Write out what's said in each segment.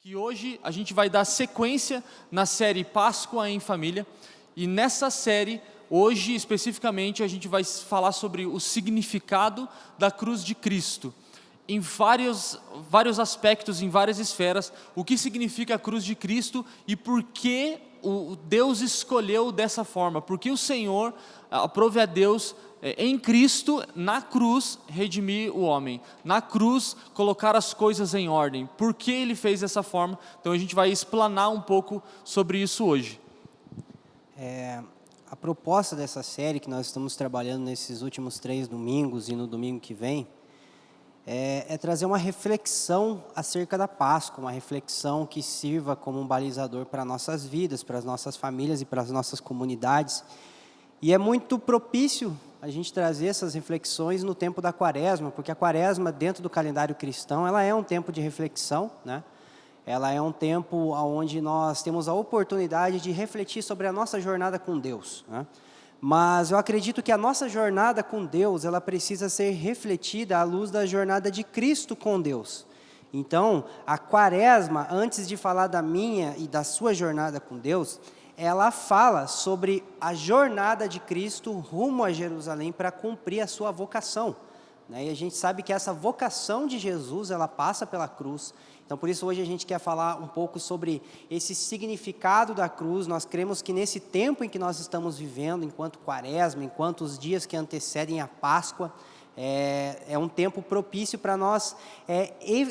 Que hoje a gente vai dar sequência na série Páscoa em Família, e nessa série, hoje especificamente, a gente vai falar sobre o significado da cruz de Cristo, em vários aspectos, em várias esferas, o que significa a cruz de Cristo e por que Deus escolheu dessa forma, porque o Senhor, aprove a Deus em Cristo, na cruz, redimir o homem, na cruz, colocar as coisas em ordem. Por que Ele fez dessa forma? Então a gente vai explanar um pouco sobre isso hoje. A proposta dessa série que nós estamos trabalhando nesses últimos 3 domingos e no domingo que vem, é trazer uma reflexão acerca da Páscoa, uma reflexão que sirva como um balizador para nossas vidas, para as nossas famílias e para as nossas comunidades. E é muito propício a gente trazer essas reflexões no tempo da Quaresma, porque a Quaresma, dentro do calendário cristão, ela é um tempo de reflexão, né? Ela é um tempo onde nós temos a oportunidade de refletir sobre a nossa jornada com Deus, né? Mas eu acredito que a nossa jornada com Deus, ela precisa ser refletida à luz da jornada de Cristo com Deus. Então, a Quaresma, antes de falar da minha e da sua jornada com Deus, ela fala sobre a jornada de Cristo rumo a Jerusalém para cumprir a sua vocação, né? E a gente sabe que essa vocação de Jesus, ela passa pela cruz. Então, por isso, hoje a gente quer falar um pouco sobre esse significado da cruz. Nós cremos que nesse tempo em que nós estamos vivendo, enquanto Quaresma, enquanto os dias que antecedem a Páscoa, é um tempo propício para nós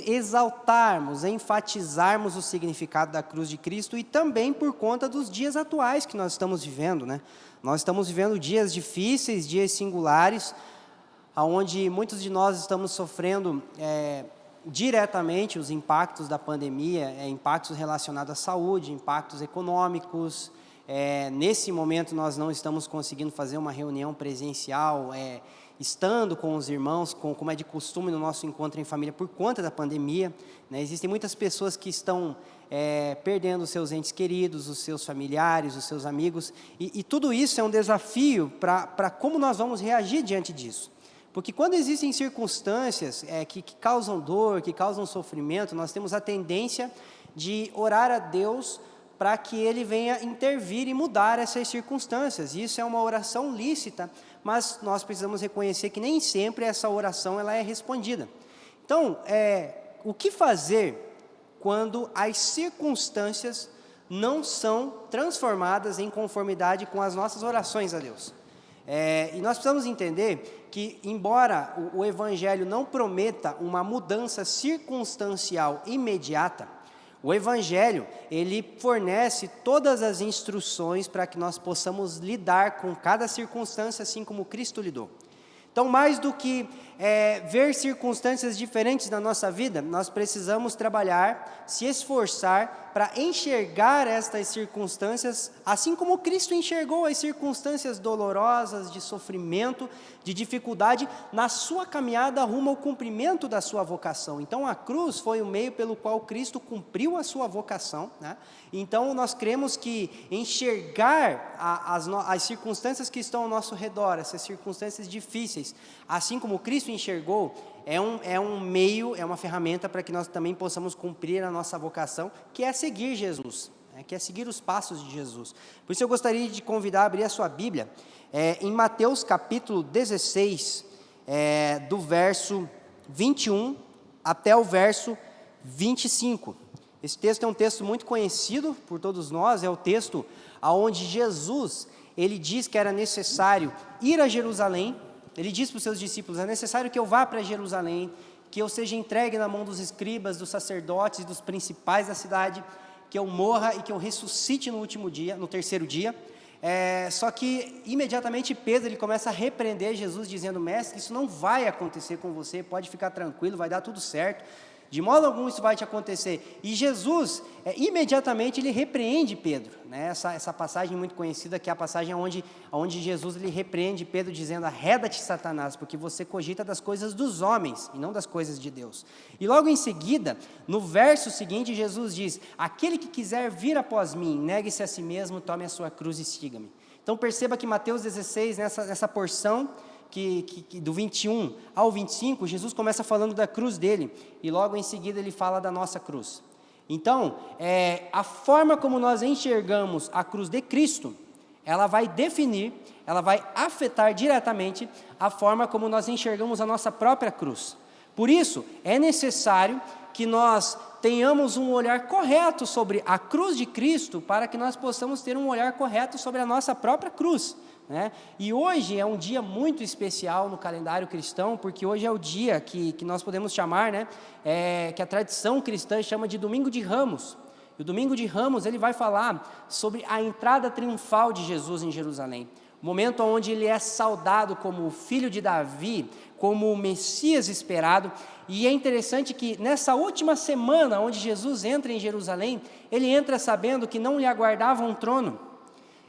exaltarmos, enfatizarmos o significado da cruz de Cristo, e também por conta dos dias atuais que nós estamos vivendo, né? Nós estamos vivendo dias difíceis, dias singulares, onde muitos de nós estamos sofrendo diretamente os impactos da pandemia, impactos relacionados à saúde, impactos econômicos. Nesse momento nós não estamos conseguindo fazer uma reunião presencial, estando com os irmãos, como é de costume no nosso encontro em família, por conta da pandemia, né? Existem muitas pessoas que estão perdendo os seus entes queridos, os seus familiares, os seus amigos, e tudo isso é um desafio para como nós vamos reagir diante disso. Porque quando existem circunstâncias que causam dor, que causam sofrimento, nós temos a tendência de orar a Deus para que Ele venha intervir e mudar essas circunstâncias. Isso é uma oração lícita, mas nós precisamos reconhecer que nem sempre essa oração ela é respondida. Então, o que fazer quando as circunstâncias não são transformadas em conformidade com as nossas orações a Deus? E nós precisamos entender que, embora o Evangelho não prometa uma mudança circunstancial imediata, o Evangelho, ele fornece todas as instruções para que nós possamos lidar com cada circunstância, assim como Cristo lidou. Então, mais do que ver circunstâncias diferentes na nossa vida, nós precisamos trabalhar, se esforçar para enxergar estas circunstâncias, assim como Cristo enxergou as circunstâncias dolorosas, de sofrimento, de dificuldade, na sua caminhada rumo ao cumprimento da sua vocação. Então, a cruz foi o meio pelo qual Cristo cumpriu a sua vocação, né? Então, nós cremos que enxergar as circunstâncias que estão ao nosso redor, essas circunstâncias difíceis, assim como Cristo enxergou, é um meio, é uma ferramenta para que nós também possamos cumprir a nossa vocação, que é seguir Jesus, que é seguir os passos de Jesus. Por isso eu gostaria de convidar a abrir a sua Bíblia, em Mateus capítulo 16, do verso 21 até o verso 25. Esse texto é um texto muito conhecido por todos nós, é o texto onde Jesus, ele diz que era necessário ir a Jerusalém. Ele diz para os seus discípulos: é necessário que eu vá para Jerusalém, que eu seja entregue na mão dos escribas, dos sacerdotes e dos principais da cidade, que eu morra e que eu ressuscite no último dia, no terceiro dia. Só que imediatamente Pedro ele começa a repreender Jesus, dizendo: mestre, isso não vai acontecer com você, pode ficar tranquilo, vai dar tudo certo. De modo algum isso vai te acontecer. E Jesus, imediatamente, ele repreende Pedro, né? Essa passagem muito conhecida, que é a passagem onde Jesus ele repreende Pedro, dizendo: arreda-te, Satanás, porque você cogita das coisas dos homens e não das coisas de Deus. E logo em seguida, no verso seguinte, Jesus diz: aquele que quiser vir após mim, negue-se a si mesmo, tome a sua cruz e siga-me. Então perceba que Mateus 16, nessa porção, do 21 ao 25, Jesus começa falando da cruz dele, e logo em seguida ele fala da nossa cruz. Então, a forma como nós enxergamos a cruz de Cristo, ela vai definir, ela vai afetar diretamente a forma como nós enxergamos a nossa própria cruz. Por isso, é necessário que nós tenhamos um olhar correto sobre a cruz de Cristo, para que nós possamos ter um olhar correto sobre a nossa própria cruz, né? E hoje é um dia muito especial no calendário cristão, porque hoje é o dia que nós podemos chamar, né, que a tradição cristã chama de Domingo de Ramos. E o Domingo de Ramos, ele vai falar sobre a entrada triunfal de Jesus em Jerusalém, o momento onde ele é saudado como o filho de Davi, como o Messias esperado. E é interessante que nessa última semana onde Jesus entra em Jerusalém, ele entra sabendo que não lhe aguardava um trono,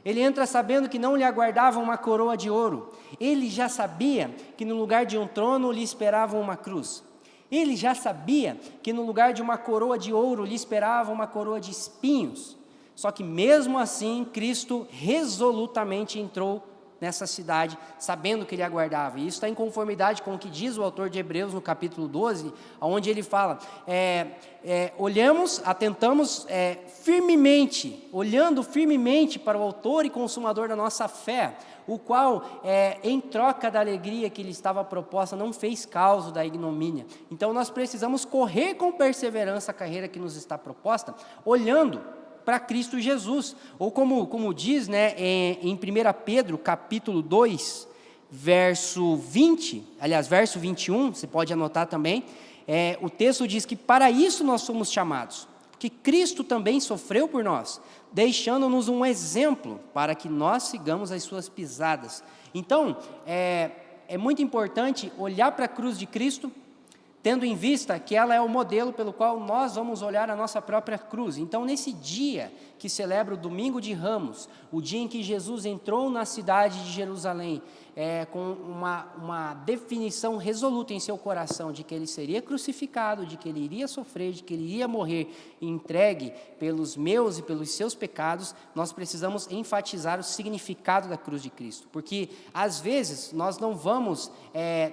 ele entra sabendo que não lhe aguardava uma coroa de ouro, ele já sabia que no lugar de um trono lhe esperava uma cruz, ele já sabia que no lugar de uma coroa de ouro lhe esperava uma coroa de espinhos. Só que mesmo assim, Cristo resolutamente entrou nessa cidade, sabendo que ele aguardava. E isso está em conformidade com o que diz o autor de Hebreus no capítulo 12, onde ele fala, atentamos firmemente, olhando firmemente para o autor e consumador da nossa fé, o qual, em troca da alegria que lhe estava proposta, não fez causa da ignomínia. Então nós precisamos correr com perseverança a carreira que nos está proposta, olhando para Cristo Jesus, ou como diz, né, em 1 Pedro, capítulo 2, verso 21, você pode anotar também, o texto diz que para isso nós somos chamados, porque Cristo também sofreu por nós, deixando-nos um exemplo para que nós sigamos as suas pisadas. Então, é muito importante olhar para a cruz de Cristo, tendo em vista que ela é o modelo pelo qual nós vamos olhar a nossa própria cruz. Então, nesse dia que celebra o Domingo de Ramos, o dia em que Jesus entrou na cidade de Jerusalém, com uma definição resoluta em seu coração de que ele seria crucificado, de que ele iria sofrer, de que ele iria morrer entregue pelos meus e pelos seus pecados, nós precisamos enfatizar o significado da cruz de Cristo, porque às vezes nós não vamos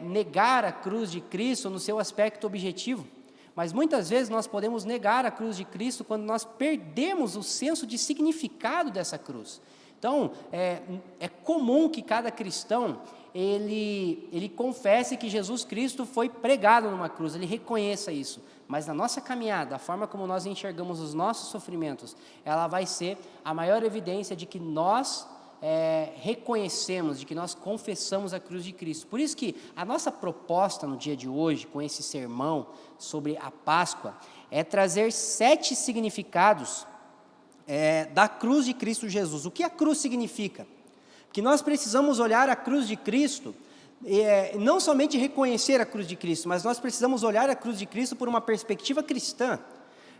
negar a cruz de Cristo no seu aspecto objetivo, mas muitas vezes nós podemos negar a cruz de Cristo quando nós perdemos o senso de significado dessa cruz. Então, é comum que cada cristão, ele confesse que Jesus Cristo foi pregado numa cruz, ele reconheça isso, mas na nossa caminhada, a forma como nós enxergamos os nossos sofrimentos, ela vai ser a maior evidência de que nós reconhecemos, de que nós confessamos a cruz de Cristo. Por isso que a nossa proposta no dia de hoje, com esse sermão sobre a Páscoa, é trazer 7 significados da cruz de Cristo Jesus. O que a cruz significa? Que nós precisamos olhar a cruz de Cristo, não somente reconhecer a cruz de Cristo, mas nós precisamos olhar a cruz de Cristo por uma perspectiva cristã,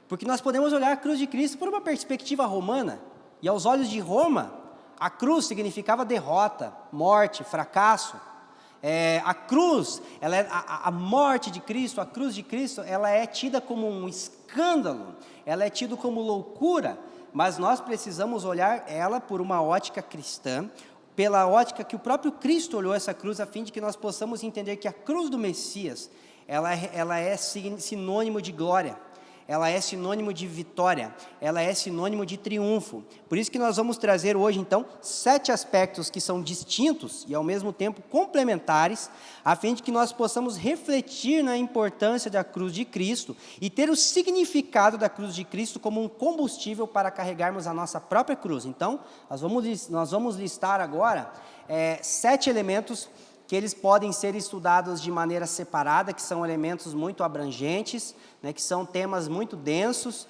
porque nós podemos olhar a cruz de Cristo por uma perspectiva romana, e aos olhos de Roma, a cruz significava derrota, morte, fracasso. A cruz, a morte de Cristo, a cruz de Cristo, ela é tida como um escândalo, ela é tida como loucura, mas nós precisamos olhar ela por uma ótica cristã, pela ótica que o próprio Cristo olhou essa cruz, a fim de que nós possamos entender que a cruz do Messias, ela é sinônimo de glória, ela é sinônimo de vitória, ela é sinônimo de triunfo. Por isso que nós vamos trazer hoje, então, 7 aspectos que são distintos e ao mesmo tempo complementares, a fim de que nós possamos refletir na importância da cruz de Cristo e ter o significado da cruz de Cristo como um combustível para carregarmos a nossa própria cruz. Então, nós vamos listar agora 7 elementos que eles podem ser estudados de maneira separada, que são elementos muito abrangentes, né, que são temas muito densos.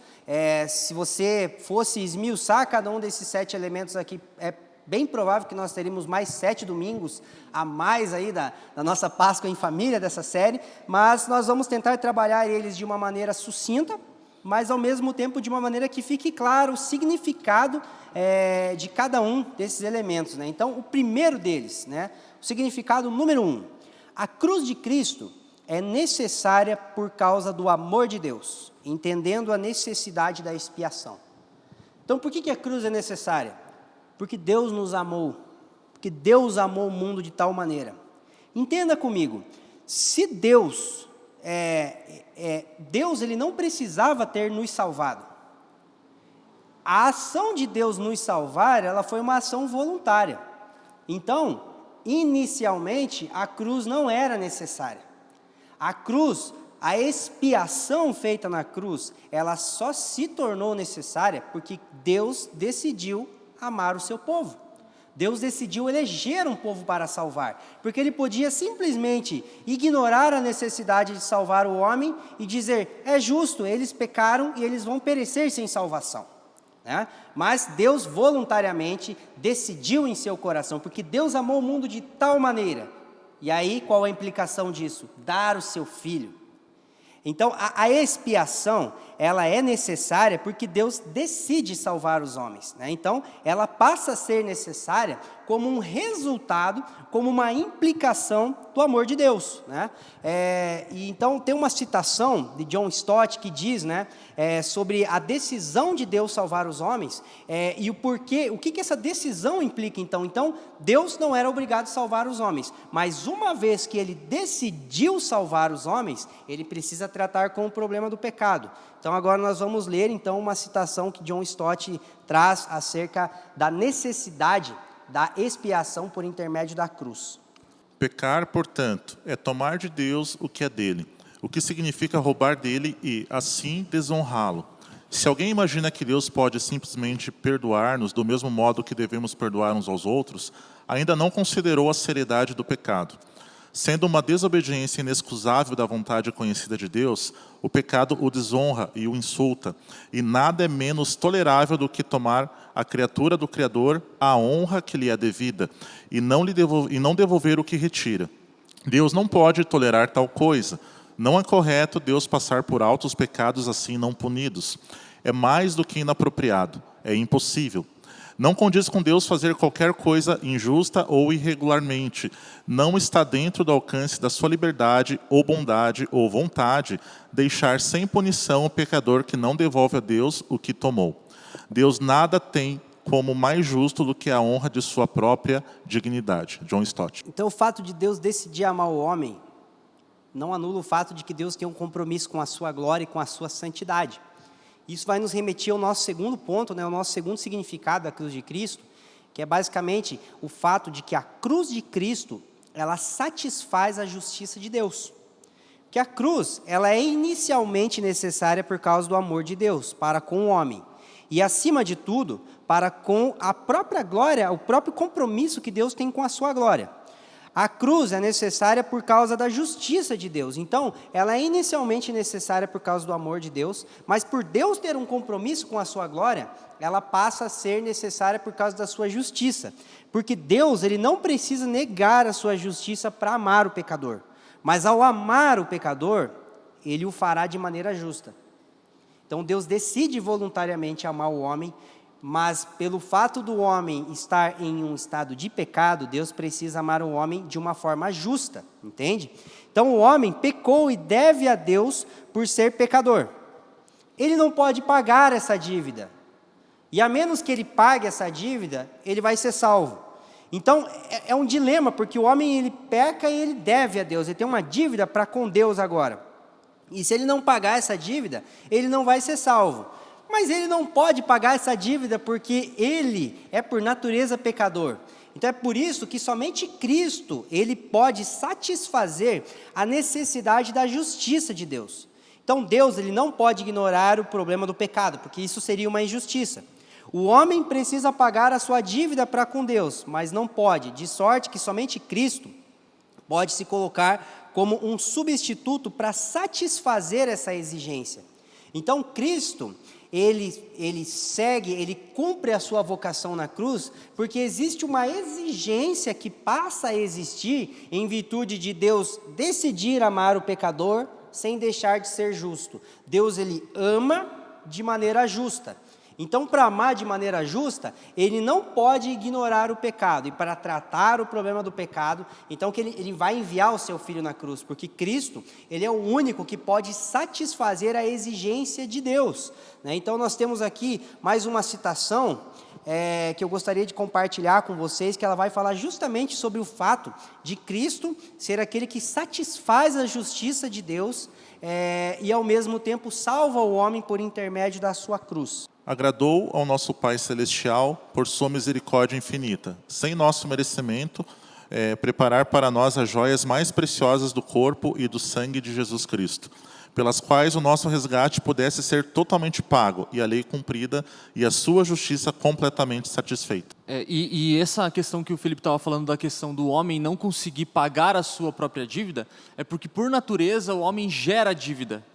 Se você fosse esmiuçar cada um desses 7 elementos aqui, é bem provável que nós teríamos mais 7 domingos a mais aí da nossa Páscoa em Família, dessa série, mas nós vamos tentar trabalhar eles de uma maneira sucinta, mas ao mesmo tempo de uma maneira que fique claro o significado de cada um desses elementos, né? Então, o primeiro deles, né, o significado número 1, a cruz de Cristo é necessária por causa do amor de Deus, entendendo a necessidade da expiação. Então, por que a cruz é necessária? Porque Deus nos amou, porque Deus amou o mundo de tal maneira. Entenda comigo, se Deus Deus ele não precisava ter nos salvado. A ação de Deus nos salvar, ela foi uma ação voluntária. Então, inicialmente, a cruz não era necessária. A cruz, a expiação feita na cruz, ela só se tornou necessária porque Deus decidiu amar o seu povo. Deus decidiu eleger um povo para salvar, porque Ele podia simplesmente ignorar a necessidade de salvar o homem e dizer, é justo, eles pecaram e eles vão perecer sem salvação. Né? Mas Deus voluntariamente decidiu em seu coração, porque Deus amou o mundo de tal maneira. E aí qual a implicação disso? Dar o seu filho. Então a expiação, ela é necessária porque Deus decide salvar os homens, né? Então ela passa a ser necessária como um resultado, como uma implicação do amor de Deus, né? E então tem uma citação de John Stott que diz, né, sobre a decisão de Deus salvar os homens, e o porquê, o que essa decisão implica então? Então Deus não era obrigado a salvar os homens, mas uma vez que Ele decidiu salvar os homens, Ele precisa tratar com o problema do pecado. Então agora nós vamos ler então uma citação que John Stott traz acerca da necessidade da expiação por intermédio da cruz. Pecar, portanto, é tomar de Deus o que é dele, o que significa roubar dele e, assim, desonrá-lo. Se alguém imagina que Deus pode simplesmente perdoar-nos do mesmo modo que devemos perdoar uns aos outros, ainda não considerou a seriedade do pecado. Sendo uma desobediência inexcusável da vontade conhecida de Deus, o pecado o desonra e o insulta, e nada é menos tolerável do que tomar a criatura do Criador a honra que lhe é devida, e não devolver o que retira. Deus não pode tolerar tal coisa. Não é correto Deus passar por alto os pecados assim não punidos. É mais do que inapropriado, é impossível. Não condiz com Deus fazer qualquer coisa injusta ou irregularmente. Não está dentro do alcance da sua liberdade, ou bondade, ou vontade, deixar sem punição o pecador que não devolve a Deus o que tomou. Deus nada tem como mais justo do que a honra de sua própria dignidade. John Stott. Então o fato de Deus decidir amar o homem não anula o fato de que Deus tem um compromisso com a sua glória e com a sua santidade. Isso vai nos remeter ao nosso segundo ponto, né, ao nosso segundo significado da cruz de Cristo, que é basicamente o fato de que a cruz de Cristo, ela satisfaz a justiça de Deus. Porque a cruz, ela é inicialmente necessária por causa do amor de Deus para com o homem. E acima de tudo, para com a própria glória, o próprio compromisso que Deus tem com a sua glória. A cruz é necessária por causa da justiça de Deus. Então, ela é inicialmente necessária por causa do amor de Deus, mas por Deus ter um compromisso com a sua glória, ela passa a ser necessária por causa da sua justiça. Porque Deus, Ele não precisa negar a sua justiça para amar o pecador. Mas ao amar o pecador, Ele o fará de maneira justa. Então, Deus decide voluntariamente amar o homem, mas pelo fato do homem estar em um estado de pecado, Deus precisa amar o homem de uma forma justa, entende? Então o homem pecou e deve a Deus por ser pecador. Ele não pode pagar essa dívida. E a menos que ele pague essa dívida, ele vai ser salvo. Então é um dilema, porque o homem ele peca e ele deve a Deus, ele tem uma dívida para com Deus agora. E se ele não pagar essa dívida, ele não vai ser salvo. Mas ele não pode pagar essa dívida porque ele é por natureza pecador. Então é por isso que somente Cristo, ele pode satisfazer a necessidade da justiça de Deus. Então Deus, ele não pode ignorar o problema do pecado, porque isso seria uma injustiça. O homem precisa pagar a sua dívida para com Deus, mas não pode, de sorte que somente Cristo pode se colocar como um substituto para satisfazer essa exigência. Então Cristo, ele segue, ele cumpre a sua vocação na cruz, porque existe uma exigência que passa a existir em virtude de Deus decidir amar o pecador sem deixar de ser justo. Deus, ele ama de maneira justa. Então, para amar de maneira justa, ele não pode ignorar o pecado. E para tratar o problema do pecado, então que ele vai enviar o seu Filho na cruz. Porque Cristo, ele é o único que pode satisfazer a exigência de Deus, né? Então nós temos aqui mais uma citação que eu gostaria de compartilhar com vocês, que ela vai falar justamente sobre o fato de Cristo ser aquele que satisfaz a justiça de Deus e ao mesmo tempo salva o homem por intermédio da sua cruz. Agradou ao nosso Pai Celestial, por sua misericórdia infinita, sem nosso merecimento, preparar para nós as joias mais preciosas do corpo e do sangue de Jesus Cristo, pelas quais o nosso resgate pudesse ser totalmente pago, e a lei cumprida, e a sua justiça completamente satisfeita. E essa questão que o Felipe estava falando, da questão do homem não conseguir pagar a sua própria dívida, é porque, por natureza, o homem gera dívida.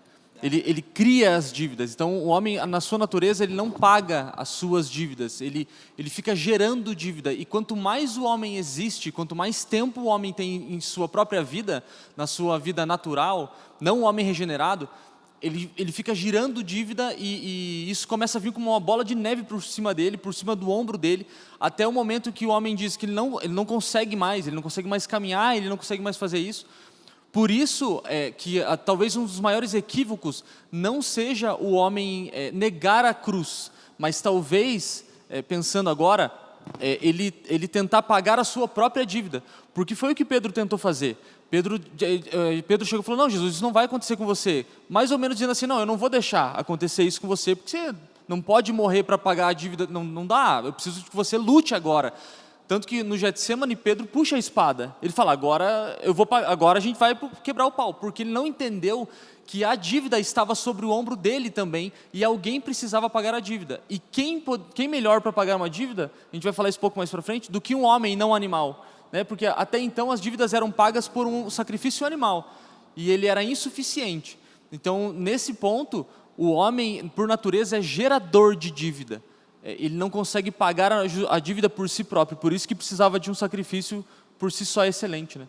Ele cria as dívidas. Então, o homem, na sua natureza, ele não paga as suas dívidas. Ele fica gerando dívida. E quanto mais o homem existe, quanto mais tempo o homem tem em sua própria vida, na sua vida natural, não o homem regenerado, ele fica girando dívida e isso começa a vir como uma bola de neve por cima dele, por cima do ombro dele, até o momento que o homem diz que ele não consegue mais caminhar, ele não consegue mais fazer isso. Por isso, que talvez um dos maiores equívocos não seja o homem negar a cruz, mas talvez, pensando agora, ele tentar pagar a sua própria dívida, porque foi o que Pedro tentou fazer. Pedro chegou e falou: não, Jesus, isso não vai acontecer com você. Mais ou menos dizendo assim: não, eu não vou deixar acontecer isso com você, porque você não pode morrer para pagar a dívida, não dá, eu preciso que você lute agora. Tanto que no Getsemane, Pedro puxa a espada. Ele fala: agora a gente vai quebrar o pau. Porque ele não entendeu que a dívida estava sobre o ombro dele também, e alguém precisava pagar a dívida. E quem melhor para pagar uma dívida, a gente vai falar isso um pouco mais para frente, do que um homem e não um animal. Né? Porque até então as dívidas eram pagas por um sacrifício animal. E ele era insuficiente. Então, nesse ponto, o homem, por natureza, é gerador de dívida. Ele não consegue pagar a dívida por si próprio, por isso que precisava de um sacrifício por si só excelente, né?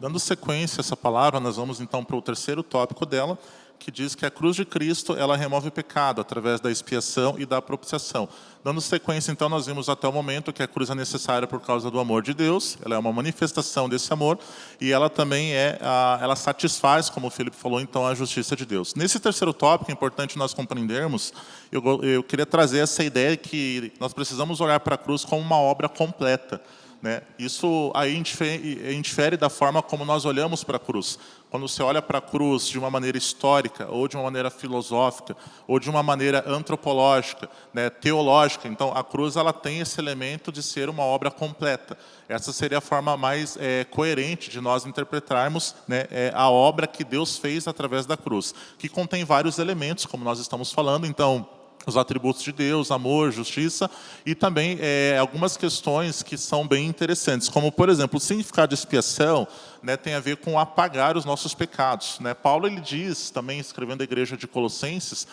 Dando sequência a essa palavra, nós vamos então para o terceiro tópico dela, que diz que a cruz de Cristo, ela remove o pecado através da expiação e da propiciação. Dando sequência, então, nós vimos até o momento que a cruz é necessária por causa do amor de Deus, ela é uma manifestação desse amor, e ela também ela satisfaz, como o Felipe falou, então, a justiça de Deus. Nesse terceiro tópico, é importante nós compreendermos, eu queria trazer essa ideia que nós precisamos olhar para a cruz como uma obra completa. Né? Isso aí infere da forma como nós olhamos para a cruz. Quando você olha para a cruz de uma maneira histórica, ou de uma maneira filosófica, ou de uma maneira antropológica, né, teológica, então a cruz ela tem esse elemento de ser uma obra completa. Essa seria a forma mais coerente de nós interpretarmos, né, a obra que Deus fez através da cruz, que contém vários elementos, como nós estamos falando, então, os atributos de Deus, amor, justiça, e também algumas questões que são bem interessantes, como, por exemplo, o significado de expiação, né, tem a ver com apagar os nossos pecados. Né? Paulo ele diz, também escrevendo a igreja de Colossenses,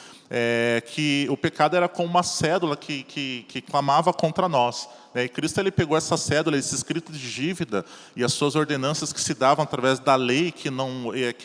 que o pecado era como uma cédula que clamava contra nós. E Cristo ele pegou essa cédula, esse escrito de dívida e as suas ordenanças que se davam através da lei que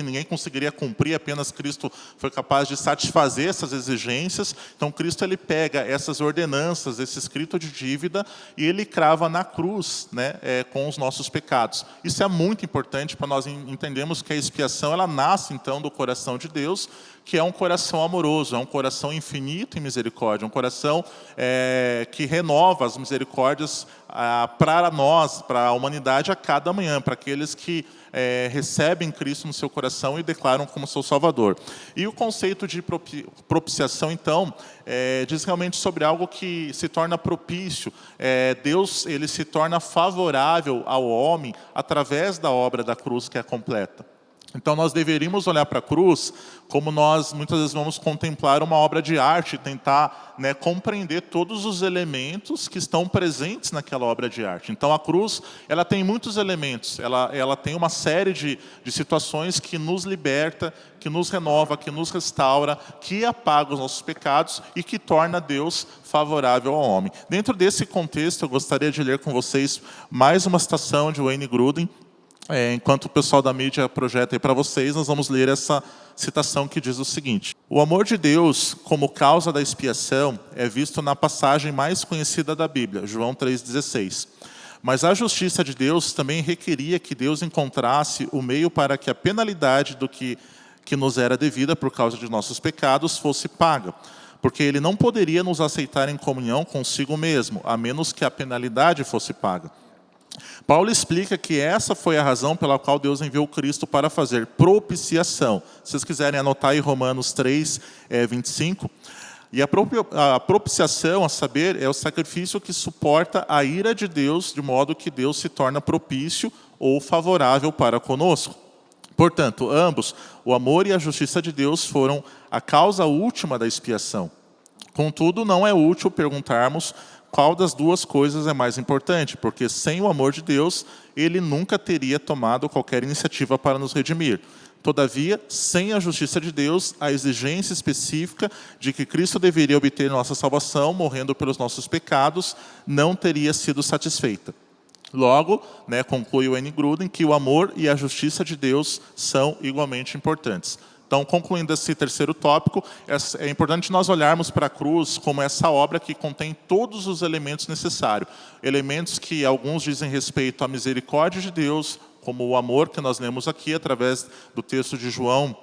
ninguém conseguiria cumprir, apenas Cristo foi capaz de satisfazer essas exigências. Então Cristo ele pega essas ordenanças, esse escrito de dívida e ele crava na cruz, né, com os nossos pecados. Isso é muito importante para nós entendermos que a expiação ela nasce então do coração de Deus, que é um coração amoroso, é um coração infinito em misericórdia, um coração que renova as misericórdias para nós, para a humanidade a cada manhã, para aqueles que recebem Cristo no seu coração e declaram como seu Salvador. E o conceito de propiciação, então, diz realmente sobre algo que se torna propício. Deus ele se torna favorável ao homem através da obra da cruz que é completa. Então, nós deveríamos olhar para a cruz como nós, muitas vezes, vamos contemplar uma obra de arte, tentar, né, compreender todos os elementos que estão presentes naquela obra de arte. Então, a cruz, ela tem muitos elementos, ela tem uma série de situações que nos liberta, que nos renova, que nos restaura, que apaga os nossos pecados e que torna Deus favorável ao homem. Dentro desse contexto, eu gostaria de ler com vocês mais uma citação de Wayne Grudem. Enquanto o pessoal da mídia projeta aí para vocês, nós vamos ler essa citação que diz o seguinte: o amor de Deus, como causa da expiação, é visto na passagem mais conhecida da Bíblia, João 3,16. Mas a justiça de Deus também requeria que Deus encontrasse o meio para que a penalidade do que nos era devida por causa de nossos pecados fosse paga. porque ele não poderia nos aceitar em comunhão consigo mesmo, a menos que a penalidade fosse paga. Paulo explica que essa foi a razão pela qual Deus enviou Cristo para fazer propiciação. Se vocês quiserem anotar aí Romanos 3, 25. E a propiciação, a saber, é o sacrifício que suporta a ira de Deus, de modo que Deus se torna propício ou favorável para conosco. Portanto, ambos, o amor e a justiça de Deus, foram a causa última da expiação. Contudo, não é útil perguntarmos qual das duas coisas é mais importante, porque sem o amor de Deus, ele nunca teria tomado qualquer iniciativa para nos redimir. Todavia, sem a justiça de Deus, a exigência específica de que Cristo deveria obter nossa salvação, morrendo pelos nossos pecados, não teria sido satisfeita. Logo, conclui o N. Gruden, que o amor e a justiça de Deus são igualmente importantes. Então, concluindo esse terceiro tópico, é importante nós olharmos para a cruz como essa obra que contém todos os elementos necessários. Elementos que alguns dizem respeito à misericórdia de Deus, como o amor que nós lemos aqui, através do texto de João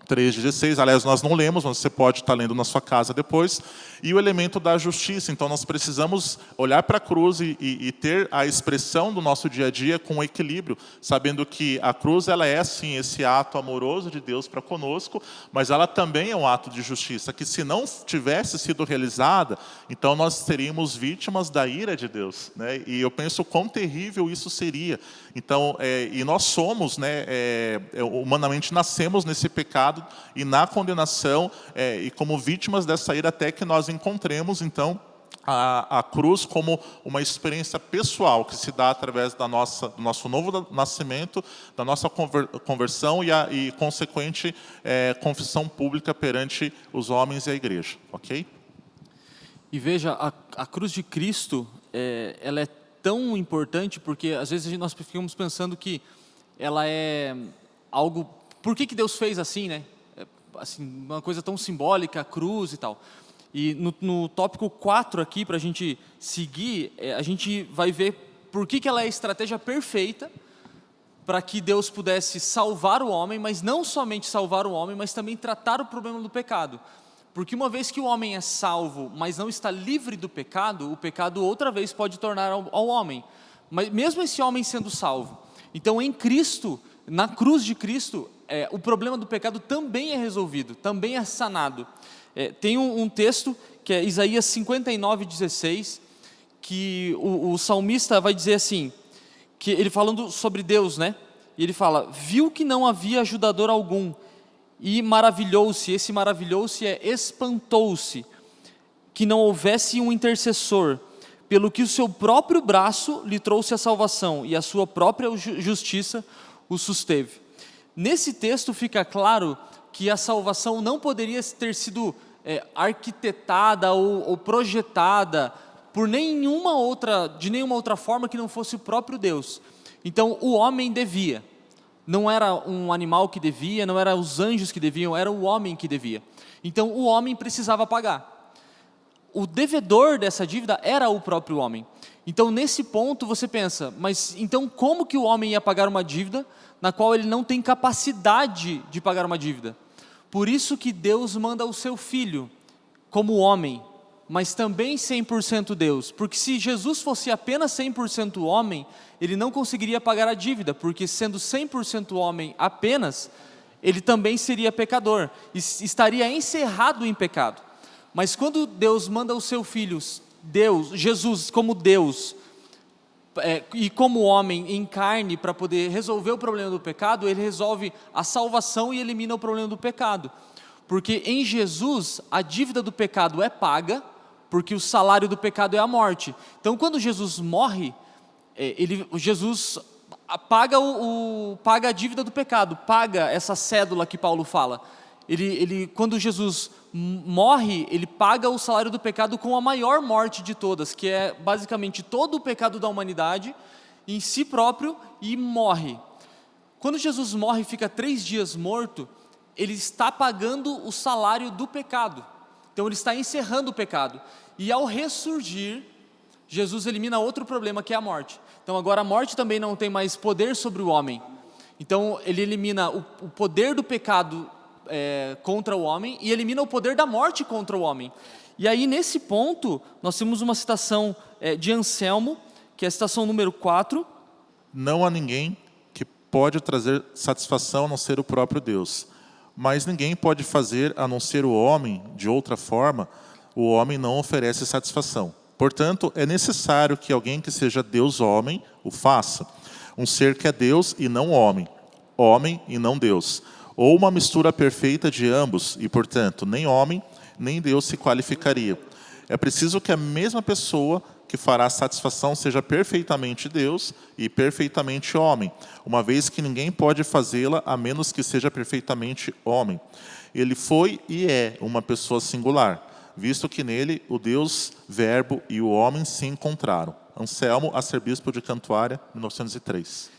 3,16. Aliás, nós não lemos, mas você pode estar lendo na sua casa depois. E o elemento da justiça. Então, nós precisamos olhar para a cruz e ter a expressão do nosso dia a dia com equilíbrio, sabendo que a cruz ela é, sim, esse ato amoroso de Deus para conosco, mas ela também é um ato de justiça, que se não tivesse sido realizada, então nós seríamos vítimas da ira de Deus. E eu penso quão terrível isso seria. Então, e nós somos, humanamente nascemos nesse pecado e na condenação, e como vítimas dessa ira, até que nós encontremos, então, a cruz como uma experiência pessoal que se dá através do nosso novo nascimento, da nossa conversão e consequente confissão pública perante os homens e a igreja. Ok? E veja, a cruz de Cristo, ela é tão importante porque às vezes nós ficamos pensando que ela é algo... Por que Deus fez assim, né? Assim, uma coisa tão simbólica, a cruz e tal. E no tópico 4 aqui, para a gente seguir, a gente vai ver por que ela é a estratégia perfeita para que Deus pudesse salvar o homem, mas não somente salvar o homem, mas também tratar o problema do pecado. Porque uma vez que o homem é salvo, mas não está livre do pecado, o pecado outra vez pode tornar ao homem. Mas mesmo esse homem sendo salvo. Então, em Cristo, na cruz de Cristo, o problema do pecado também é resolvido, também é sanado. Tem um texto, que é Isaías 59:16, que o salmista vai dizer assim, que ele falando sobre Deus, e ele fala: viu que não havia ajudador algum, e maravilhou-se, esse maravilhou-se espantou-se, que não houvesse um intercessor, pelo que o seu próprio braço lhe trouxe a salvação, e a sua própria justiça o susteve. Nesse texto fica claro que a salvação não poderia ter sido arquitetada ou projetada de nenhuma outra forma que não fosse o próprio Deus. Então, o homem devia. Não era um animal que devia, não eram os anjos que deviam, era o homem que devia. Então, o homem precisava pagar. O devedor dessa dívida era o próprio homem. Então, nesse ponto, você pensa, mas então como que o homem ia pagar uma dívida na qual ele não tem capacidade de pagar uma dívida? Por isso que Deus manda o seu Filho como homem, mas também 100% Deus. Porque se Jesus fosse apenas 100% homem, ele não conseguiria pagar a dívida, porque sendo 100% homem apenas, ele também seria pecador, e estaria encerrado em pecado. Mas quando Deus manda o seu Filho, Jesus como Deus, e como homem em carne para poder resolver o problema do pecado, ele resolve a salvação e elimina o problema do pecado. Porque em Jesus a dívida do pecado é paga, porque o salário do pecado é a morte. Então quando Jesus morre, Jesus paga a dívida do pecado, paga essa cédula que Paulo fala. Quando Jesus morre, ele paga o salário do pecado com a maior morte de todas, que é basicamente todo o pecado da humanidade em si próprio, e morre. Quando Jesus morre e fica 3 dias morto, ele está pagando o salário do pecado. Então ele está encerrando o pecado. E ao ressurgir, Jesus elimina outro problema, que é a morte. Então agora a morte também não tem mais poder sobre o homem. Então ele elimina o poder do pecado contra o homem e elimina o poder da morte contra o homem. E aí, nesse ponto, nós temos uma citação de Anselmo, que é a citação número 4. Não há ninguém que pode trazer satisfação a não ser o próprio Deus. Mas ninguém pode fazer a não ser o homem de outra forma, o homem não oferece satisfação. Portanto, é necessário que alguém que seja Deus-homem o faça. Um ser que é Deus e não homem, homem e não Deus. Ou uma mistura perfeita de ambos, e portanto, nem homem, nem Deus se qualificaria. É preciso que a mesma pessoa que fará satisfação seja perfeitamente Deus e perfeitamente homem, uma vez que ninguém pode fazê-la a menos que seja perfeitamente homem. Ele foi e é uma pessoa singular, visto que nele o Deus, Verbo e o homem se encontraram. Anselmo, arcebispo de Cantuária, 1903.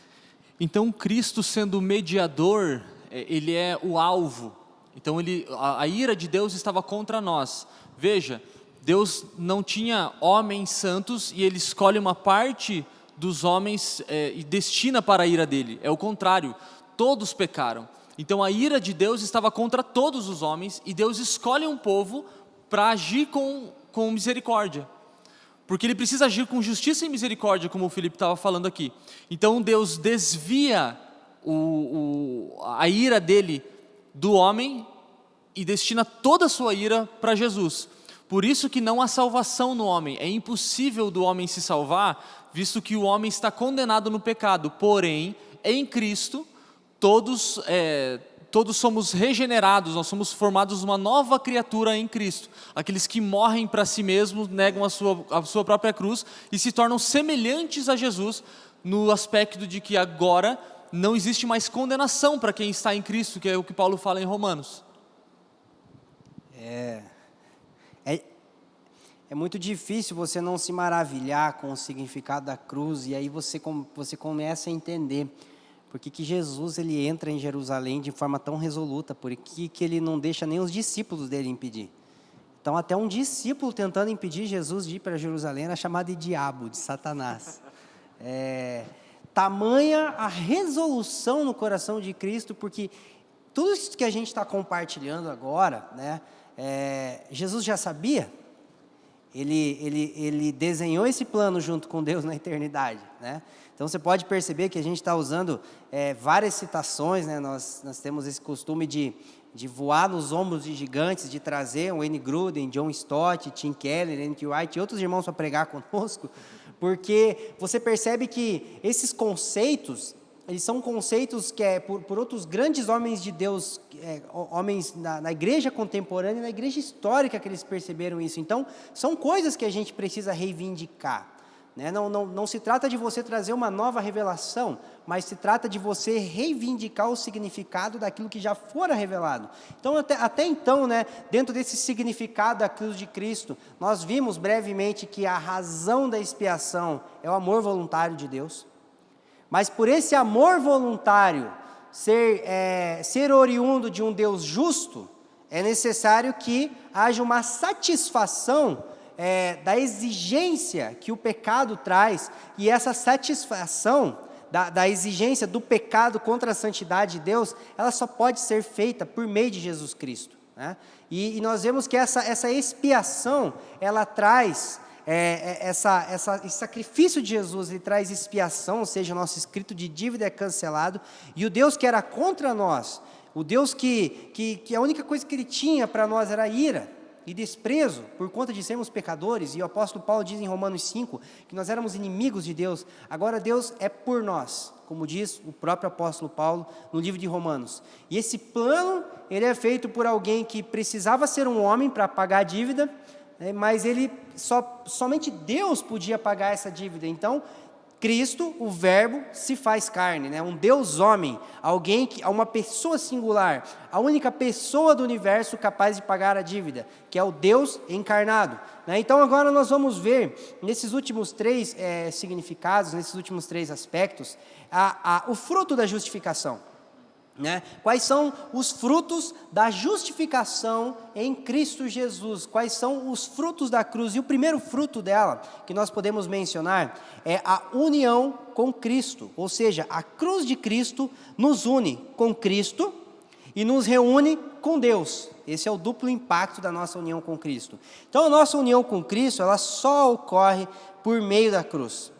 Então, Cristo sendo mediador, ele é o alvo. Então, a ira de Deus estava contra nós. Veja, Deus não tinha homens santos e ele escolhe uma parte dos homens e destina para a ira dele. É o contrário, todos pecaram. Então a ira de Deus estava contra todos os homens e Deus escolhe um povo para agir com misericórdia. Porque ele precisa agir com justiça e misericórdia, como o Felipe estava falando aqui. Então Deus desvia a ira dele do homem e destina toda a sua ira para Jesus. Por isso que não há salvação no homem. É impossível do homem se salvar, visto que o homem está condenado no pecado. Porém, em Cristo, todos somos regenerados, nós somos formados uma nova criatura em Cristo. Aqueles que morrem para si mesmos, negam a sua própria cruz e se tornam semelhantes a Jesus no aspecto de que agora não existe mais condenação para quem está em Cristo, que é o que Paulo fala em Romanos. É muito difícil você não se maravilhar com o significado da cruz, e aí você começa a entender por que Jesus ele entra em Jerusalém de forma tão resoluta, por que ele não deixa nem os discípulos dele impedir. Então, até um discípulo tentando impedir Jesus de ir para Jerusalém era chamado de diabo, de Satanás. Tamanha a resolução no coração de Cristo, porque tudo isso que a gente está compartilhando agora, né, Jesus já sabia. Ele desenhou esse plano junto com Deus na eternidade, né? Então você pode perceber que a gente está usando várias citações, né? Nós temos esse costume de voar nos ombros de gigantes, de trazer o Wayne Grudem, John Stott, Tim Keller, N.T. Wright e outros irmãos para pregar conosco, porque você percebe que esses conceitos, eles são conceitos que por outros grandes homens de Deus, homens na igreja contemporânea e na igreja histórica, que eles perceberam isso. Então, são coisas que a gente precisa reivindicar, né? Não se trata de você trazer uma nova revelação, mas se trata de você reivindicar o significado daquilo que já fora revelado. Então, até então, né, dentro desse significado da cruz de Cristo, nós vimos brevemente que a razão da expiação é o amor voluntário de Deus. Mas por esse amor voluntário ser oriundo de um Deus justo, é necessário que haja uma satisfação da exigência que o pecado traz, e essa satisfação da exigência do pecado contra a santidade de Deus, ela só pode ser feita por meio de Jesus Cristo, né? E nós vemos que essa expiação, ela traz... esse sacrifício de Jesus, ele traz expiação, ou seja, o nosso escrito de dívida é cancelado, e o Deus que era contra nós, o Deus que a única coisa que ele tinha para nós era ira e desprezo, por conta de sermos pecadores, e o apóstolo Paulo diz em Romanos 5, que nós éramos inimigos de Deus, agora Deus é por nós, como diz o próprio apóstolo Paulo no livro de Romanos, e esse plano, ele é feito por alguém que precisava ser um homem para pagar a dívida, mas somente Deus podia pagar essa dívida. Então, Cristo, o Verbo, se faz carne, né? Um Deus homem, uma pessoa singular, a única pessoa do universo capaz de pagar a dívida, que é o Deus encarnado, né? Então, agora nós vamos ver, nesses últimos 3 significados, nesses últimos 3 aspectos, o fruto da justificação, né? Quais são os frutos da justificação em Cristo Jesus? Quais são os frutos da cruz? E o primeiro fruto dela, que nós podemos mencionar, é a união com Cristo. Ou seja, a cruz de Cristo nos une com Cristo e nos reúne com Deus. Esse é o duplo impacto da nossa união com Cristo. Então, a nossa união com Cristo, ela só ocorre por meio da cruz.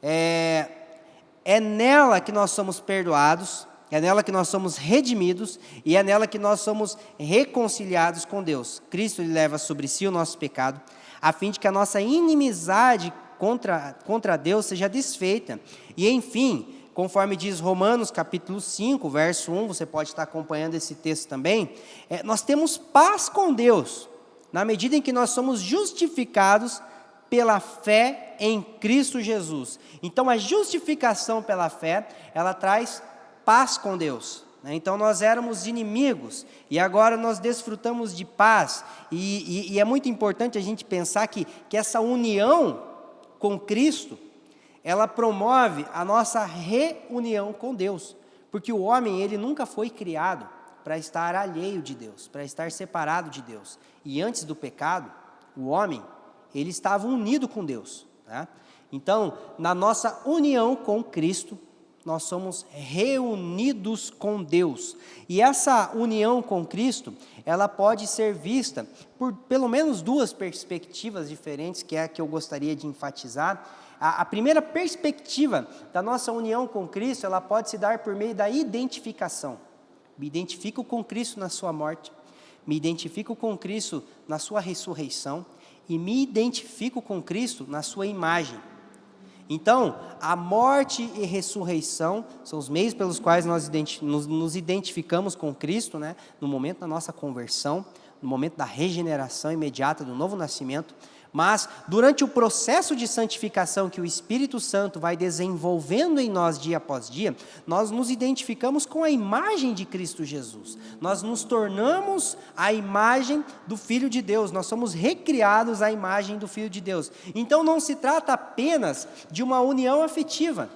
É nela que nós somos perdoados, é nela que nós somos redimidos e é nela que nós somos reconciliados com Deus. Cristo ele leva sobre si o nosso pecado, a fim de que a nossa inimizade contra Deus seja desfeita. E enfim, conforme diz Romanos capítulo 5, verso 1, você pode estar acompanhando esse texto também, nós temos paz com Deus, na medida em que nós somos justificados pela fé em Cristo Jesus. Então, a justificação pela fé, ela traz paz com Deus. Então, nós éramos inimigos e agora nós desfrutamos de paz. E é muito importante a gente pensar que essa união com Cristo, ela promove a nossa reunião com Deus. Porque o homem, ele nunca foi criado para estar alheio de Deus, para estar separado de Deus. E antes do pecado, o homem, ele estava unido com Deus. Tá? Então, na nossa união com Cristo, nós somos reunidos com Deus. E essa união com Cristo, ela pode ser vista por pelo menos duas perspectivas diferentes, que é a que eu gostaria de enfatizar. A primeira perspectiva da nossa união com Cristo, ela pode se dar por meio da identificação. Me identifico com Cristo na sua morte, me identifico com Cristo na sua ressurreição e me identifico com Cristo na sua imagem. Então, a morte e ressurreição são os meios pelos quais nós nos identificamos com Cristo, né? No momento da nossa conversão, no momento da regeneração imediata, do novo nascimento. Mas, durante o processo de santificação que o Espírito Santo vai desenvolvendo em nós dia após dia, nós nos identificamos com a imagem de Cristo Jesus. Nós nos tornamos a imagem do Filho de Deus, nós somos recriados à imagem do Filho de Deus. Então, não se trata apenas de uma união afetiva,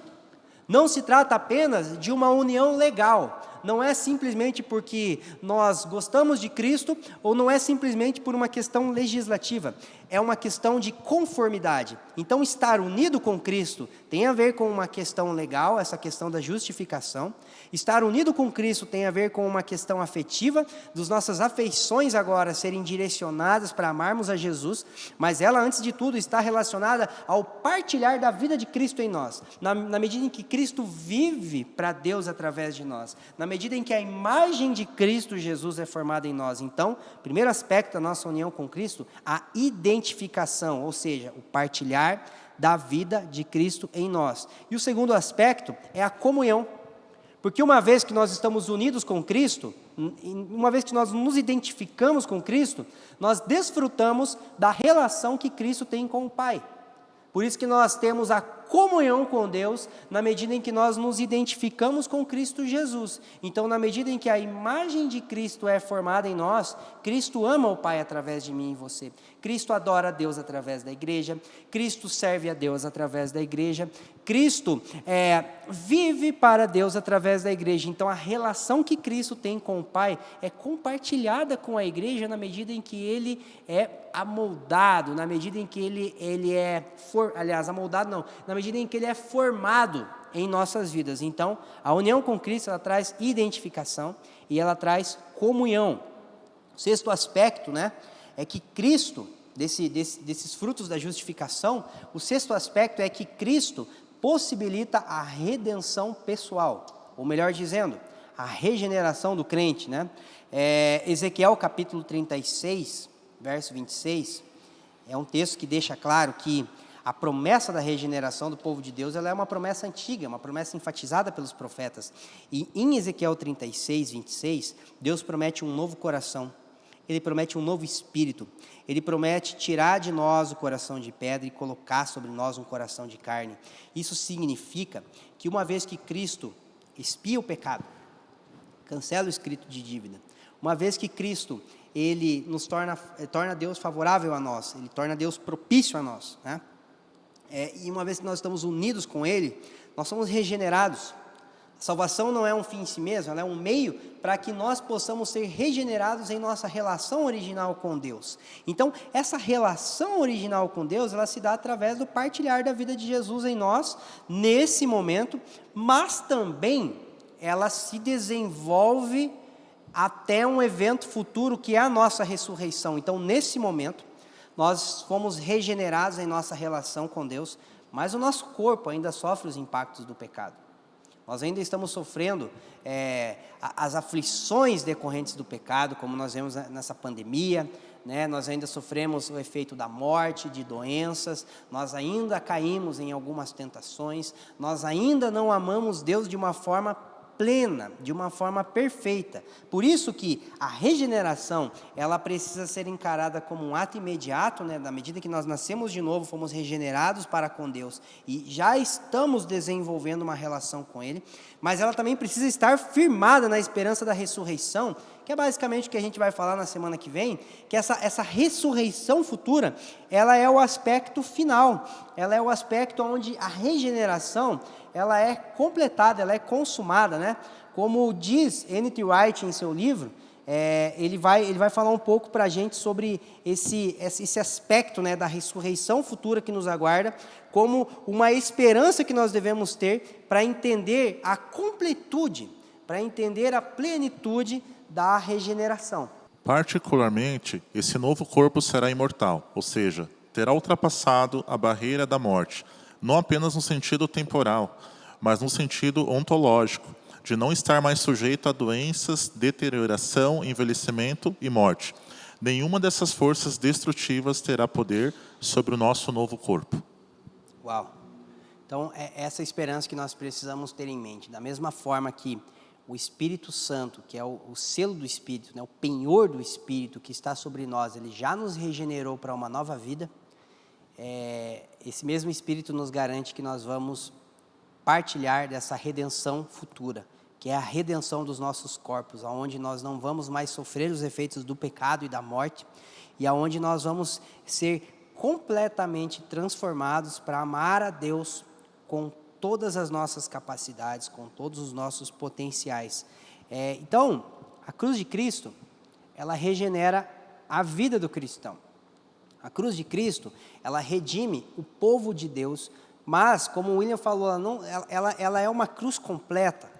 não se trata apenas de uma união legal. Não é simplesmente porque nós gostamos de Cristo, ou não é simplesmente por uma questão legislativa, é uma questão de conformidade. Então, estar unido com Cristo tem a ver com uma questão legal, essa questão da justificação. Estar unido com Cristo tem a ver com uma questão afetiva, das nossas afeições agora serem direcionadas para amarmos a Jesus, mas ela, antes de tudo, está relacionada ao partilhar da vida de Cristo em nós, na medida em que Cristo vive para Deus através de nós, na medida em que a imagem de Cristo Jesus é formada em nós. Então, primeiro aspecto da nossa união com Cristo, a identificação, ou seja, o partilhar da vida de Cristo em nós. E o segundo aspecto é a comunhão. Porque uma vez que nós estamos unidos com Cristo, uma vez que nós nos identificamos com Cristo, nós desfrutamos da relação que Cristo tem com o Pai. Por isso que nós temos a comunhão com Deus, na medida em que nós nos identificamos com Cristo Jesus. Então, na medida em que a imagem de Cristo é formada em nós, Cristo ama o Pai através de mim e você. Cristo adora a Deus através da igreja, Cristo serve a Deus através da igreja, Cristo vive para Deus através da igreja. Então, a relação que Cristo tem com o Pai é compartilhada com a igreja na medida em que Ele é amoldado, na medida em que Ele é... amoldado não, na medida em que Ele é formado em nossas vidas. Então, a união com Cristo, ela traz identificação e ela traz comunhão. O sexto aspecto, né, é que Cristo, desses frutos da justificação, o sexto aspecto é que Cristo possibilita a redenção pessoal, ou melhor dizendo, a regeneração do crente, né? Ezequiel capítulo 36, verso 26, é um texto que deixa claro que a promessa da regeneração do povo de Deus, ela é uma promessa antiga, uma promessa enfatizada pelos profetas. E em Ezequiel 36, 26, Deus promete um novo coração, Ele promete um novo espírito, Ele promete tirar de nós o coração de pedra e colocar sobre nós um coração de carne. Isso significa que uma vez que Cristo expia o pecado, cancela o escrito de dívida, uma vez que Cristo, Ele nos torna Deus favorável a nós, Ele torna Deus propício a nós, né? E uma vez que nós estamos unidos com Ele, nós somos regenerados. A salvação não é um fim em si mesmo, ela é um meio para que nós possamos ser regenerados em nossa relação original com Deus. Então, essa relação original com Deus, ela se dá através do partilhar da vida de Jesus em nós, nesse momento, mas também ela se desenvolve até um evento futuro que é a nossa ressurreição. Então, nesse momento, nós fomos regenerados em nossa relação com Deus, mas o nosso corpo ainda sofre os impactos do pecado. Nós ainda estamos sofrendo as aflições decorrentes do pecado, como nós vemos nessa pandemia, né? Nós ainda sofremos o efeito da morte, de doenças, nós ainda caímos em algumas tentações, nós ainda não amamos Deus de uma forma plena, de uma forma perfeita. Por isso que a regeneração, ela precisa ser encarada como um ato imediato, né? Na medida que nós nascemos de novo, fomos regenerados para com Deus e já estamos desenvolvendo uma relação com Ele, mas ela também precisa estar firmada na esperança da ressurreição, que é basicamente o que a gente vai falar na semana que vem, que essa ressurreição futura, ela é o aspecto final, ela é o aspecto onde a regeneração, ela é completada, ela é consumada, né? Como diz N.T. Wright em seu livro, ele vai falar um pouco para a gente sobre esse aspecto, né, da ressurreição futura que nos aguarda, como uma esperança que nós devemos ter para entender a completude, para entender a plenitude da regeneração. Particularmente, esse novo corpo será imortal, ou seja, terá ultrapassado a barreira da morte, não apenas no sentido temporal, mas no sentido ontológico, de não estar mais sujeito a doenças, deterioração, envelhecimento e morte. Nenhuma dessas forças destrutivas terá poder sobre o nosso novo corpo. Uau! Então, é essa esperança que nós precisamos ter em mente. Da mesma forma que o Espírito Santo, que é o selo do Espírito, né, o penhor do Espírito que está sobre nós, ele já nos regenerou para uma nova vida, esse mesmo Espírito nos garante que nós vamos partilhar dessa redenção futura, que é a redenção dos nossos corpos, onde nós não vamos mais sofrer os efeitos do pecado e da morte, e aonde nós vamos ser completamente transformados para amar a Deus com todas as nossas capacidades, com todos os nossos potenciais. Então, a cruz de Cristo, ela regenera a vida do cristão. A cruz de Cristo, ela redime o povo de Deus, mas, como o William falou, ela é uma cruz completa.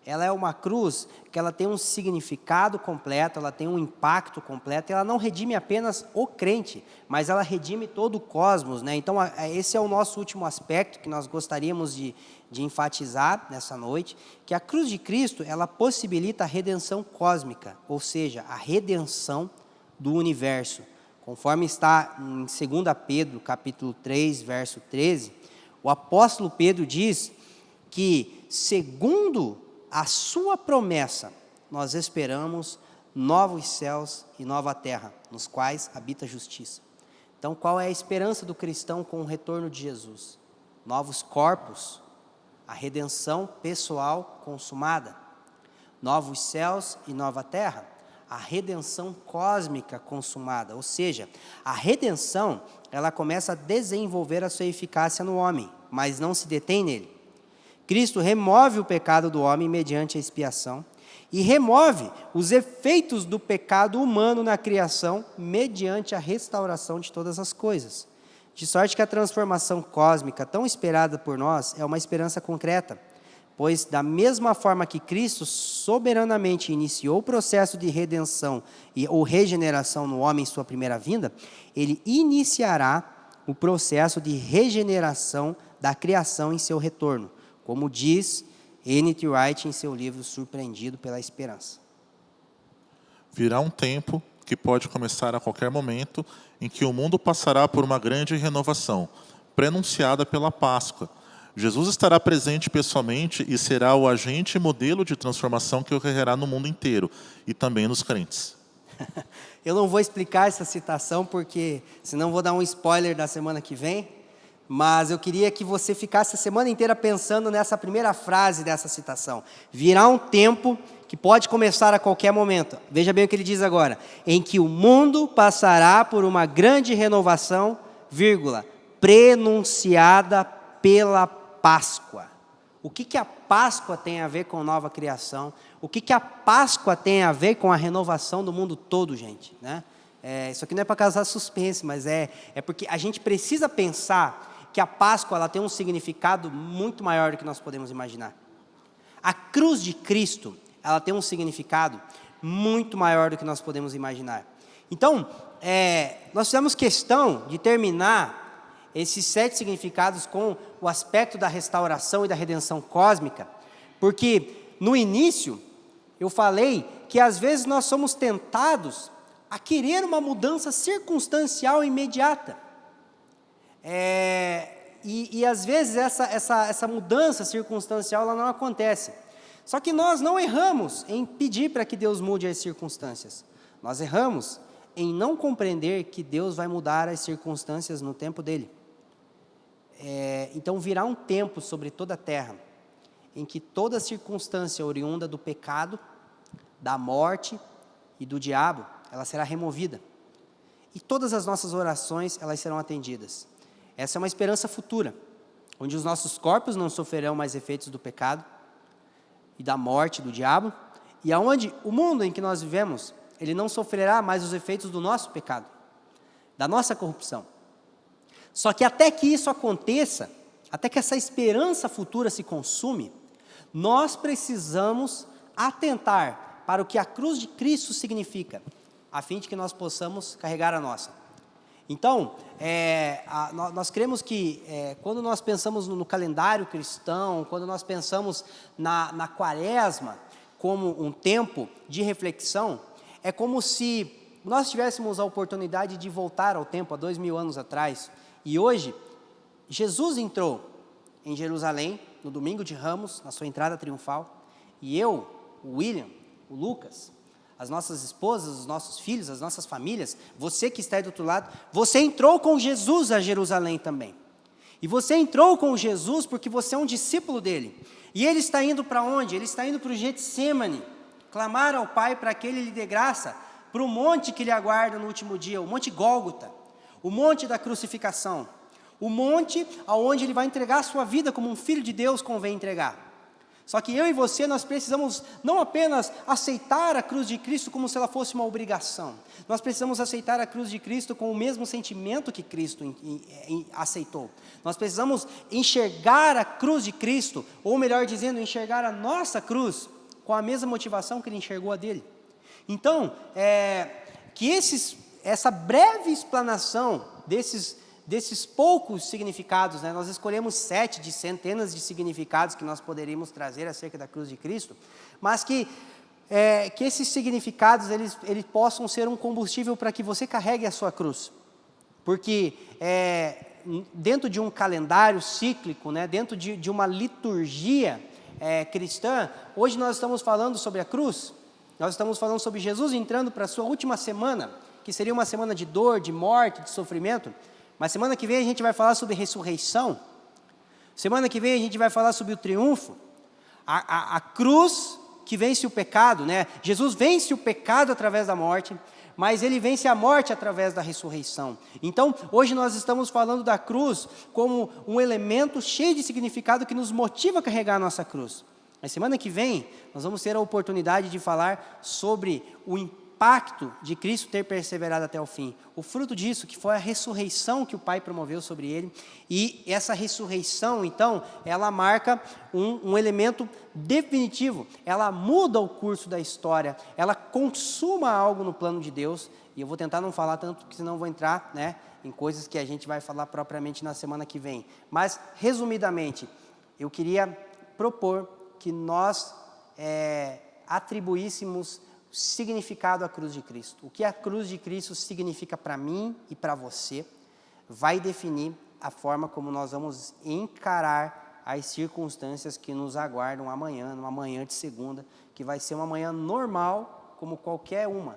Ela é uma cruz que ela tem um significado completo, ela tem um impacto completo, ela não redime apenas o crente, mas ela redime todo o cosmos, né? Então, esse é o nosso último aspecto que nós gostaríamos de enfatizar nessa noite, que a cruz de Cristo, ela possibilita a redenção cósmica, ou seja, a redenção do universo. Conforme está em 2 Pedro, capítulo 3, verso 13, o apóstolo Pedro diz que, segundo a sua promessa, nós esperamos novos céus e nova terra, nos quais habita a justiça. Então, qual é a esperança do cristão com o retorno de Jesus? Novos corpos, a redenção pessoal consumada, novos céus e nova terra, a redenção cósmica consumada, ou seja, a redenção, ela começa a desenvolver a sua eficácia no homem, mas não se detém nele. Cristo remove o pecado do homem mediante a expiação e remove os efeitos do pecado humano na criação mediante a restauração de todas as coisas. De sorte que a transformação cósmica tão esperada por nós é uma esperança concreta, pois da mesma forma que Cristo soberanamente iniciou o processo de redenção ou regeneração no homem em sua primeira vinda, ele iniciará o processo de regeneração da criação em seu retorno, como diz N.T. Wright em seu livro Surpreendido pela Esperança. Virá um tempo que pode começar a qualquer momento, em que o mundo passará por uma grande renovação, prenunciada pela Páscoa. Jesus estará presente pessoalmente e será o agente e modelo de transformação que ocorrerá no mundo inteiro, e também nos crentes. Eu não vou explicar essa citação, porque senão vou dar um spoiler da semana que vem, mas eu queria que você ficasse a semana inteira pensando nessa primeira frase dessa citação. Virá um tempo que pode começar a qualquer momento. Veja bem o que ele diz agora. Em que o mundo passará por uma grande renovação, prenunciada pela Páscoa. O que a Páscoa tem a ver com nova criação? O que a Páscoa tem a ver com a renovação do mundo todo, gente? Né? Isso aqui não é para causar suspense, mas é porque a gente precisa pensar que a Páscoa ela tem um significado muito maior do que nós podemos imaginar. A cruz de Cristo, ela tem um significado muito maior do que nós podemos imaginar. Então, nós fizemos questão de terminar esses 7 significados com o aspecto da restauração e da redenção cósmica, porque no início eu falei que às vezes nós somos tentados a querer uma mudança circunstancial imediata. E às vezes essa mudança circunstancial ela não acontece. Só que nós não erramos em pedir para que Deus mude as circunstâncias. Nós erramos em não compreender que Deus vai mudar as circunstâncias no tempo dele. Então virá um tempo sobre toda a terra em que toda circunstância oriunda do pecado, da morte e do diabo, ela será removida. E todas as nossas orações, elas serão atendidas. Essa é uma esperança futura, onde os nossos corpos não sofrerão mais efeitos do pecado e da morte do diabo, e aonde o mundo em que nós vivemos, ele não sofrerá mais os efeitos do nosso pecado, da nossa corrupção. Só que até que isso aconteça, até que essa esperança futura se consume, nós precisamos atentar para o que a cruz de Cristo significa, a fim de que nós possamos carregar a nossa. Então, nós cremos que quando nós pensamos no calendário cristão, quando nós pensamos na quaresma como um tempo de reflexão, é como se nós tivéssemos a oportunidade de voltar ao tempo há 2000 anos atrás, e hoje, Jesus entrou em Jerusalém, no domingo de Ramos, na sua entrada triunfal, e eu, o William, o Lucas, as nossas esposas, os nossos filhos, as nossas famílias, você que está aí do outro lado, você entrou com Jesus a Jerusalém também. E você entrou com Jesus porque você é um discípulo dele. E ele está indo para onde? Ele está indo para o Getsemane, clamar ao Pai para que ele lhe dê graça, para o monte que lhe aguarda no último dia, o Monte Gólgota, o monte da crucificação, o monte aonde ele vai entregar a sua vida como um filho de Deus convém entregar. Só que eu e você, nós precisamos não apenas aceitar a cruz de Cristo como se ela fosse uma obrigação. Nós precisamos aceitar a cruz de Cristo com o mesmo sentimento que Cristo aceitou. Nós precisamos enxergar a cruz de Cristo, ou melhor dizendo, enxergar a nossa cruz com a mesma motivação que ele enxergou a dele. Então, essa breve explanação desses poucos significados, né? Nós escolhemos 7 de centenas de significados que nós poderíamos trazer acerca da cruz de Cristo, mas que esses significados eles possam ser um combustível para que você carregue a sua cruz, porque dentro de um calendário cíclico, né? Dentro de uma liturgia cristã, hoje nós estamos falando sobre a cruz, nós estamos falando sobre Jesus entrando para a sua última semana, que seria uma semana de dor, de morte, de sofrimento. Mas semana que vem a gente vai falar sobre ressurreição. Semana que vem a gente vai falar sobre o triunfo. A cruz que vence o pecado, né? Jesus vence o pecado através da morte, mas ele vence a morte através da ressurreição. Então, hoje nós estamos falando da cruz como um elemento cheio de significado que nos motiva a carregar a nossa cruz. Mas semana que vem nós vamos ter a oportunidade de falar sobre o impacto de Cristo ter perseverado até o fim. O fruto disso, que foi a ressurreição que o Pai promoveu sobre ele. E essa ressurreição, então, ela marca um elemento definitivo. Ela muda o curso da história. Ela consuma algo no plano de Deus. E eu vou tentar não falar tanto, porque senão eu vou entrar, né, em coisas que a gente vai falar propriamente na semana que vem. Mas, resumidamente, eu queria propor que nós atribuíssemos significado à cruz de Cristo. O que a cruz de Cristo significa para mim e para você vai definir a forma como nós vamos encarar as circunstâncias que nos aguardam amanhã, numa manhã de segunda, que vai ser uma manhã normal como qualquer uma.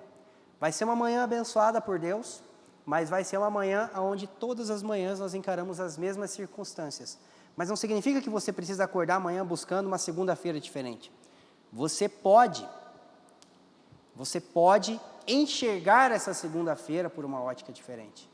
Vai ser uma manhã abençoada por Deus, mas vai ser uma manhã onde todas as manhãs nós encaramos as mesmas circunstâncias. Mas não significa que você precisa acordar amanhã buscando uma segunda-feira diferente. Você pode enxergar essa segunda-feira por uma ótica diferente.